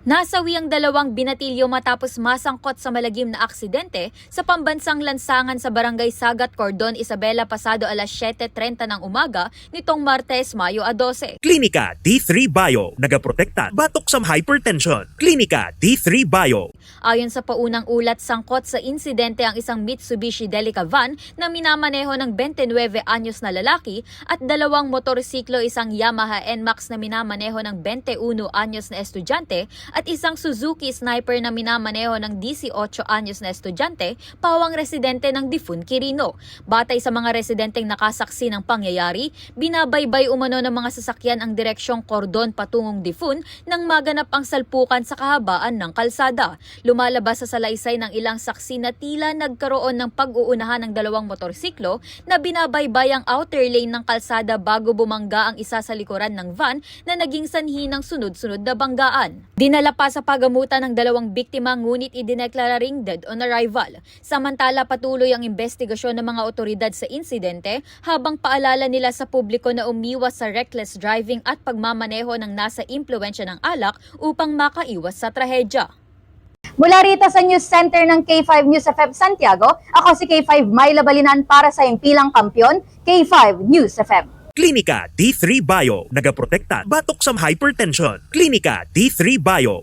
Nasawi ang dalawang binatilyo matapos masangkot sa malagim na aksidente sa pambansang lansangan sa barangay Sagat, Cordon, Isabela pasado alas 7:30 ng umaga nitong Martes, Mayo 12. Klinika D3 Bio, nagaprotekta batok sa hypertension. Klinika D3 Bio. Ayon sa paunang ulat, sangkot sa insidente ang isang Mitsubishi Delica van na minamaneho ng 29 anyos na lalaki at dalawang motorsiklo, isang Yamaha NMAX na minamaneho ng 21 anyos na estudyante at isang Suzuki Sniper na minamaneho ng 18 anyos na estudyante, pawang residente ng Difun, Quirino. Batay sa mga residenteng nakasaksi ng pangyayari, binabaybay umano ng mga sasakyan ang direksyong Cordon patungong Difun nang maganap ang salpukan sa kahabaan ng kalsada. Lumalabas sa salaysay ng ilang saksi na tila nagkaroon ng pag-uunahan ng dalawang motorsiklo na binabaybay ang outer lane ng kalsada bago bumangga ang isa sa likuran ng van na naging sanhi ng sunod-sunod na banggaan. Dinala pa sa pagamutan ng dalawang biktima ngunit idineklara ring dead on arrival. Samantala patuloy ang investigasyon ng mga otoridad sa insidente habang paalala nila sa publiko na umiwas sa reckless driving at pagmamaneho ng nasa impluwensya ng alak upang makaiwas sa trahedya. Mula rito sa News Center ng K5 News FM Santiago, ako si K5 Myla Balinan para sa Impilang Kampiyon, K5 News FM. Klinika D3 Bio, nagaprotekta batok sa hypertension. Klinika D3 Bio.